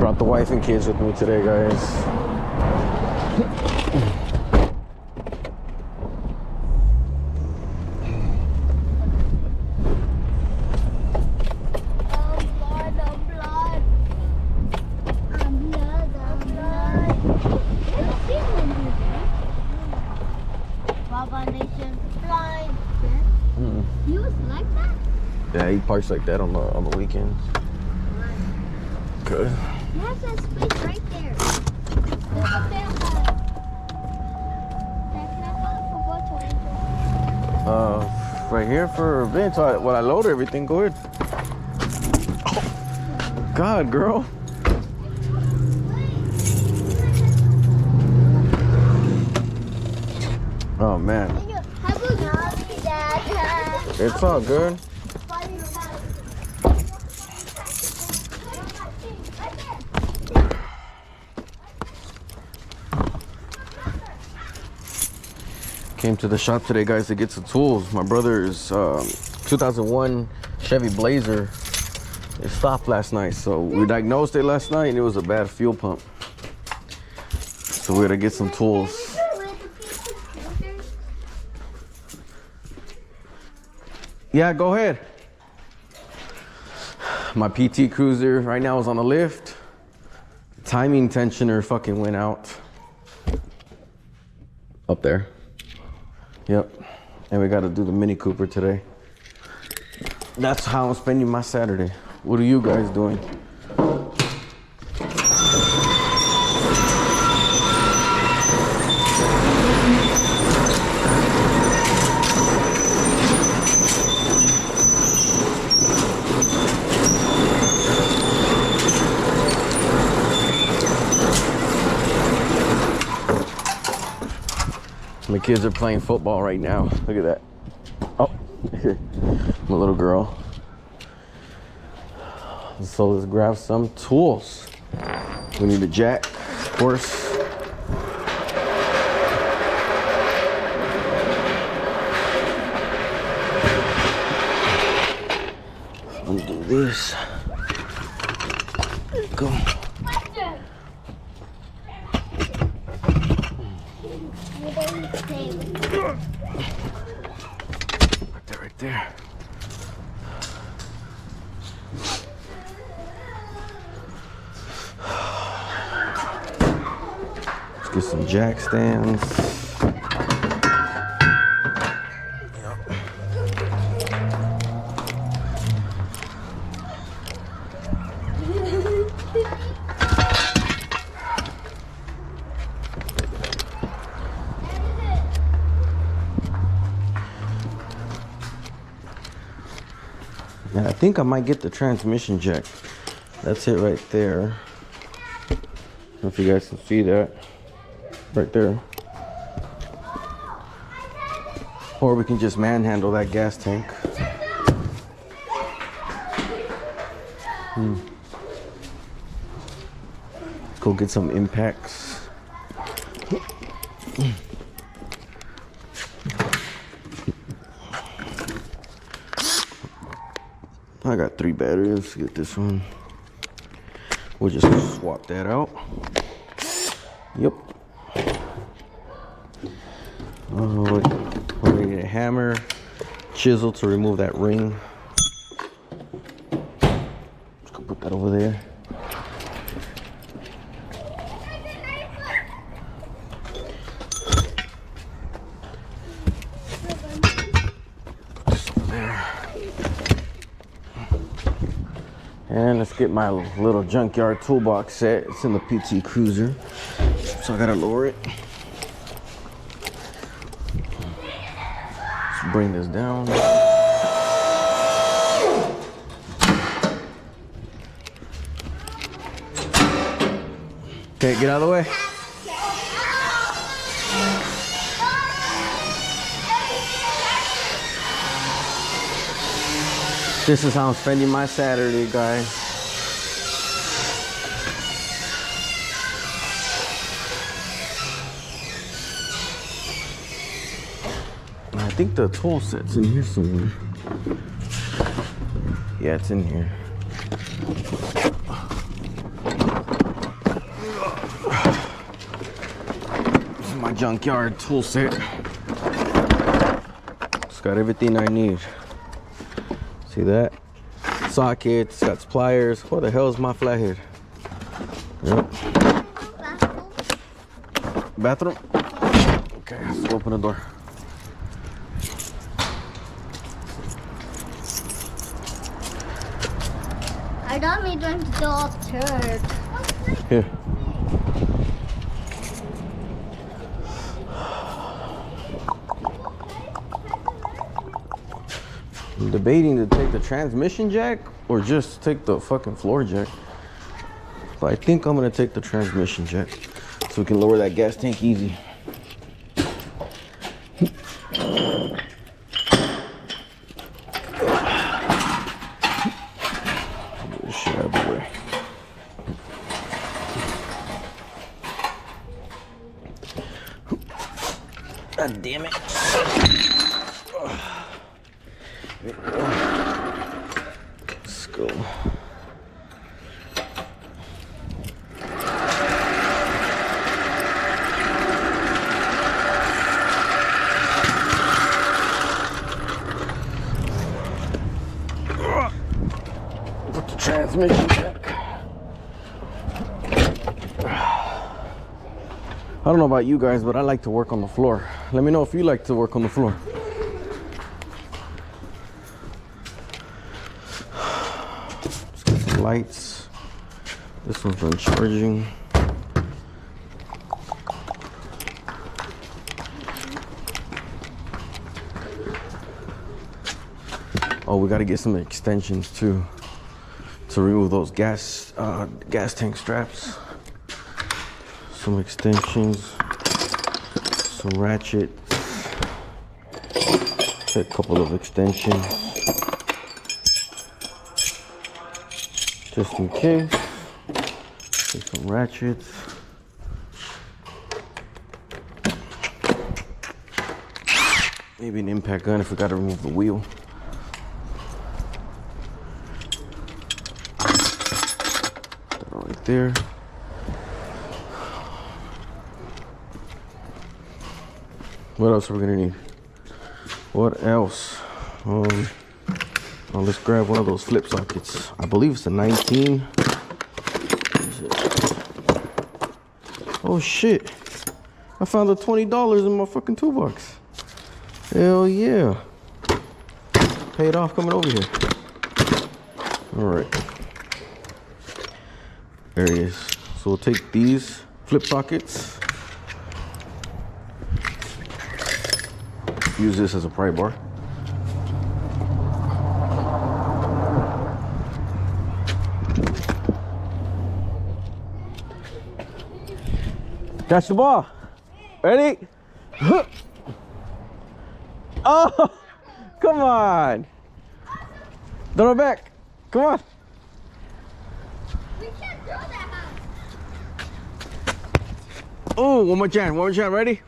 Brought the wife and kids with me today, guys. Yeah, he parks like that on the weekends. Good. There's a space right there. Right here for events. When I load everything, go ahead. Oh, God, girl. Oh man. It's all good. Came to the shop today, guys, to get some tools. My brother's 2001 Chevy Blazer, it stopped last night, so we diagnosed it last night and it was a bad fuel pump. So we're gonna get some tools. Yeah, go ahead. My PT Cruiser right now is on the lift. Timing tensioner fucking went out. Up there. Yep, and we got to do the Mini Cooper today. That's how I'm spending my Saturday. What are you guys doing? My kids are playing football right now. Look at that. Oh, my little girl. So let's grab some tools. We need a jack, of course. Let's do this. Go. Right there. Let's get some jack stands. And I think I might get the transmission jack. That's it right there. I don't know if you guys can see that. Right there. Or we can just manhandle that gas tank. Go get some impacts. I got 3 batteries. Let's get this one. We'll just swap that out. Yep. We need a hammer, chisel to remove that ring. Let's go put that over there. And let's get my little junkyard toolbox set. It's in the PT Cruiser, so I gotta lower it. Let's bring this down. Okay, get out of the way. This is how I'm spending my Saturday, guys. I think the tool set's in here somewhere. Yeah, it's in here. junkyard tool set. It's got everything I need. See that? Sockets, got pliers. What the hell is my flathead? Yep. Bathroom? Okay, let's open the door. I don't need them to go upstairs. Here. I'm debating to take the transmission jack or just take the fucking floor jack. But I think I'm gonna take the transmission jack so we can lower that gas tank easy. Shit out of the way. God damn it. Let's go. Put the transmission back. I don't know about you guys, but I like to work on the floor. Let me know if you like to work on the floor. Let's get some lights. This one's on charging. Oh, we got to get some extensions too to remove those gas tank straps. Some extensions, some ratchets, a couple of extensions, just in case. Get some ratchets. Maybe an impact gun if we got to remove the wheel. That right there. What else are we gonna need? What else? Let's grab one of those flip sockets. I believe it's a 19. Oh shit! I found the $20 in my fucking toolbox. Hell yeah! Paid off coming over here. All right. There it is. So we'll take these flip sockets. Use this as a pry bar. Catch the ball. Ready? Oh, come on. Throw it back. Come on. We can't throw that. Oh, one more chance. Ready?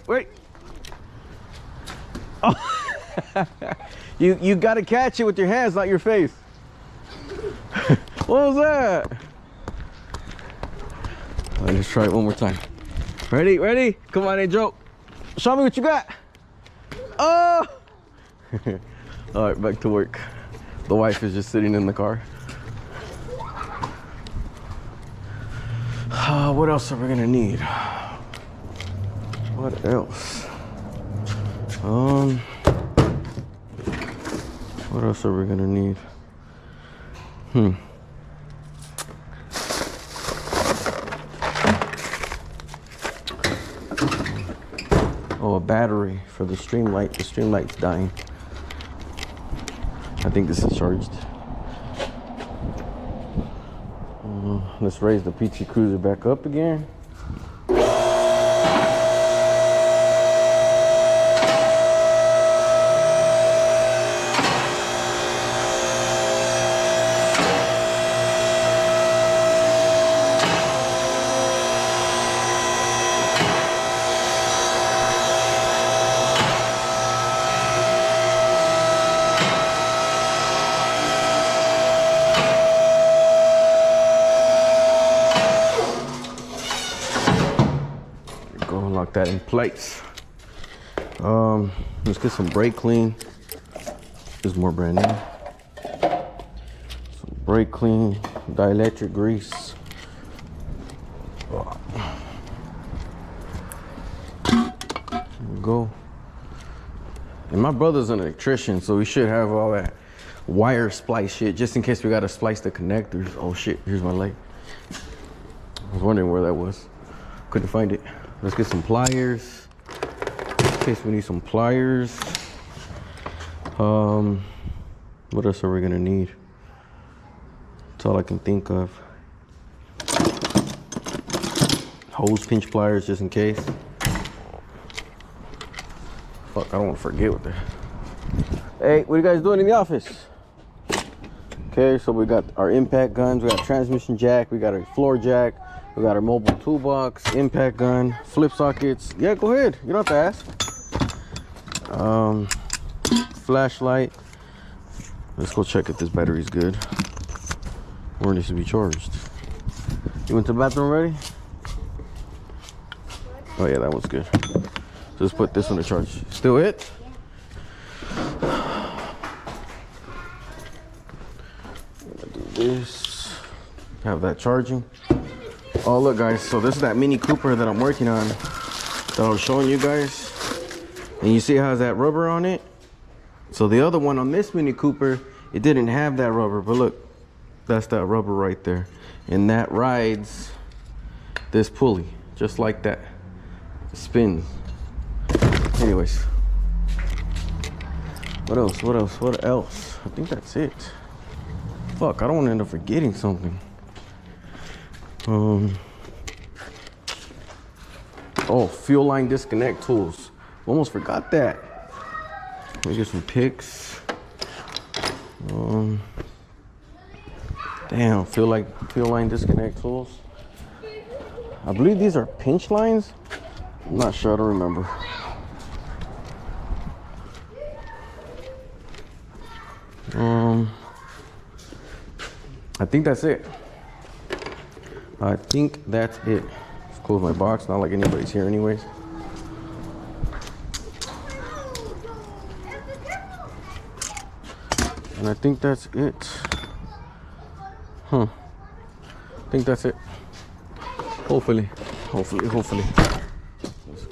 Wait. Oh. you got to catch it with your hands, not your face. What was that? Let's try it one more time. Ready? Come on, Angel. Show me what you got. Oh! All right, back to work. The wife is just sitting in the car. What else are we gonna need? What else? What else are we gonna need? Oh, a battery for the stream light. The stream light's dying. I think this is charged. Let's raise the PT Cruiser back up again. that in place. Let's get some brake clean. This is more brand new. Some brake clean, dielectric grease. There we go. And my brother's an electrician, so we should have all that wire splice shit just in case we gotta splice the connectors. Oh shit, here's my leg. I was wondering where that was. Couldn't find it. Let's get some pliers. In case we need some pliers. What else are we gonna need? That's all I can think of. Hose pinch pliers just in case. Fuck, I don't want to forget what they're. Hey, what are you guys doing in the office? Okay, so we got our impact guns, we got transmission jack, we got our floor jack, we got our mobile toolbox, impact gun, flip sockets. Yeah, go ahead. You don't have to ask. Flashlight. Let's go check if this battery's good. Or it needs to be charged. You went to the bathroom already? Oh yeah, that one's good. So let's put this on the charge. Still it? This, have that charging. Oh look guys, so this is that Mini Cooper that I'm working on that I was showing you guys, and you see how it has that rubber on it. So the other one on this Mini Cooper, it didn't have that rubber, but look, that's that rubber right there, and that rides this pulley just like that. It spins. Anyways, what else? I think that's it. Fuck, I don't want to end up forgetting something. Oh, fuel line disconnect tools. Almost forgot that. Let me get some picks. Damn, fuel line disconnect tools. I believe these are pinch lines. I'm not sure, I don't remember. I think that's it. Let's close my box, not like anybody's here anyways. And I think that's it. I think that's it. Hopefully. Let's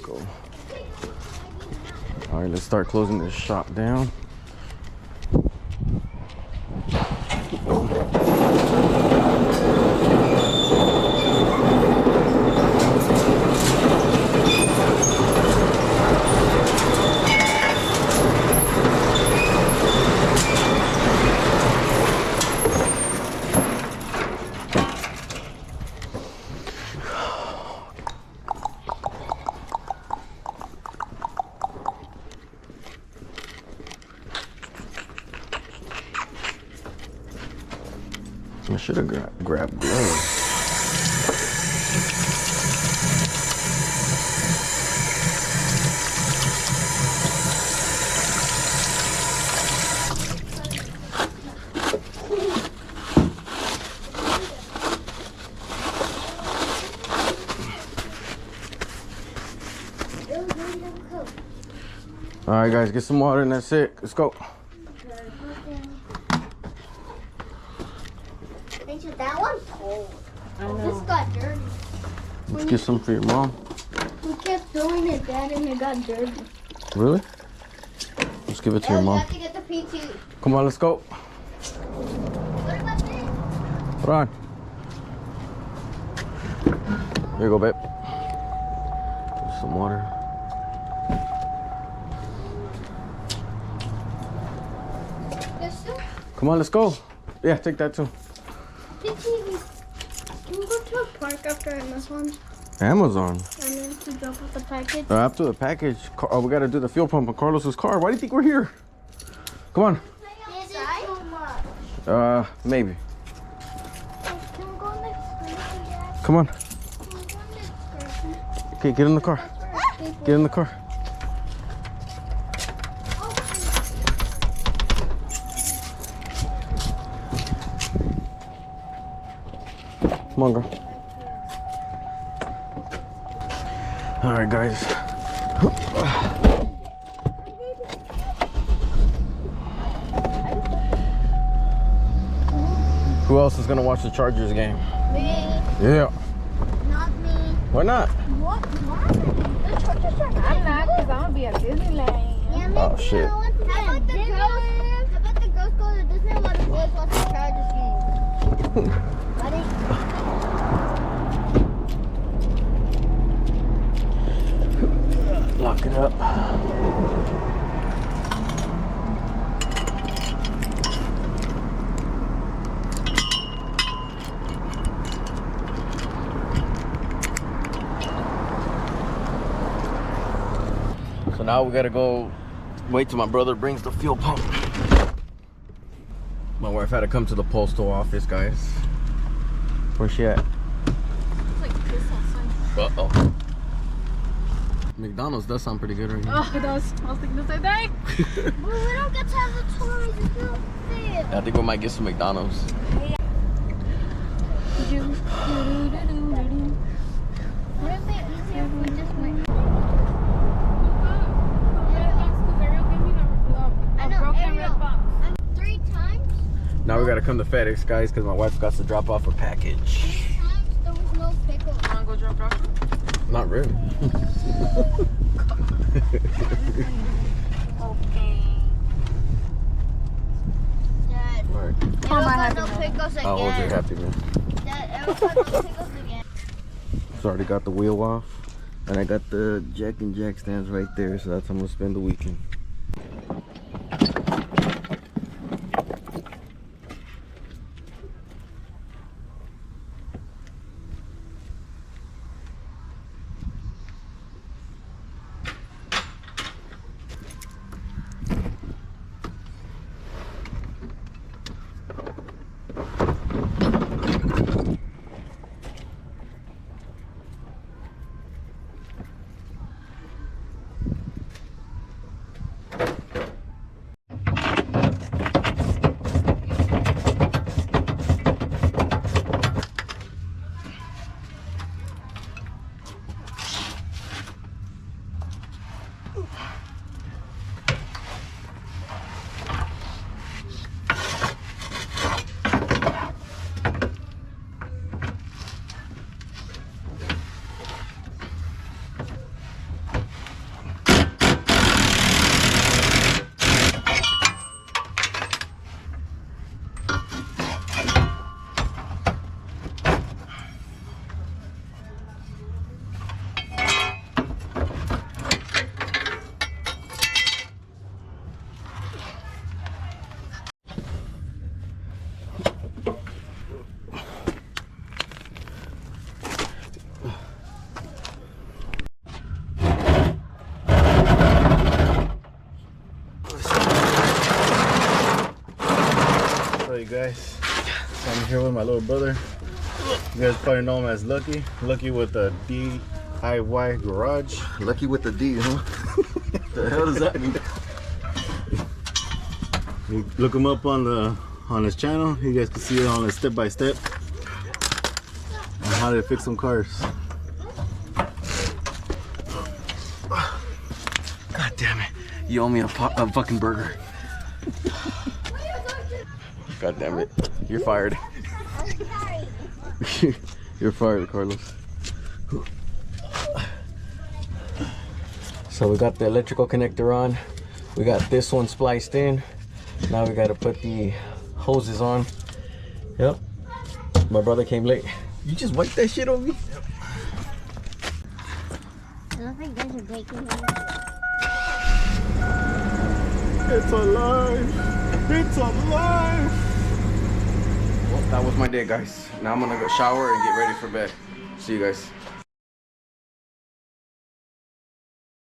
go. All right, let's start closing this shop down. I should have grabbed gloves. All right, guys, get some water and that's it. Let's go. That one's cold. I know. This got dirty. Let's get some for your mom. We kept throwing it, Dad, and it got dirty. Really? Let's give it to your mom. You have to get the PT. Come on, let's go. What about this? Hold on. Here you go, babe. There's some water. There's still Come on, let's go. Yeah, take that too. Can we go to a park after Amazon? Amazon? And then to drop off the package? After the package, we gotta do the fuel pump on Carlos's car. Why do you think we're here? Come on. Is it too much? Maybe. Can we go on the excursion, Dad? Come on. Can we go on the excursion? Okay, get in the car. Get in the car. Come on, girl. All right, guys. Who else is gonna watch the Chargers game? Me. Yeah. Not me. Why not? What? Why? The Chargers are I'm not, because I'm going to be at Disneyland. Yeah, me Oh, too. shit. How about the girls go to Disney while the boys watch the Chargers game? Ready? Lock it up. So now we gotta go wait till my brother brings the fuel pump. My wife had to come to the postal office, guys. Where's she at? It's like piss outside. Uh-oh. McDonald's does sound pretty good right here. Oh, it does. I was thinking the same thing. But we don't get to have the toys. It's not fair. I think we might get some McDonald's. Wouldn't it be easier if we just went? I know, Ariel. 3 times? Now we gotta come to FedEx, guys, because my wife got to drop off a package. 3 times there was no pickles. Want to go drop it off? Not really. Okay. Dad, Alright. Ariel got no pickles again. I'll hold your happy, man. Dad, Ariel got no pickles again. So I already got the wheel off, and I got the jack and jack stands right there, so that's how I'm gonna spend the weekend. You guys, so I'm here with my little brother. You guys probably know him as Lucky. Lucky with the DIY garage. Lucky with the D, huh? The hell does that mean? You look him up on his channel. You guys can see it on his step by step on how to fix some cars. God damn it! You owe me a fucking burger. God damn it. You're fired. You're fired, Carlos. So we got the electrical connector on. We got this one spliced in. Now we got to put the hoses on. Yep. My brother came late. You just wiped that shit on me? Yep. I don't think there's a bacon. It's alive. It's alive. Well, that was my day, guys. Now I'm gonna go shower and get ready for bed. See you guys.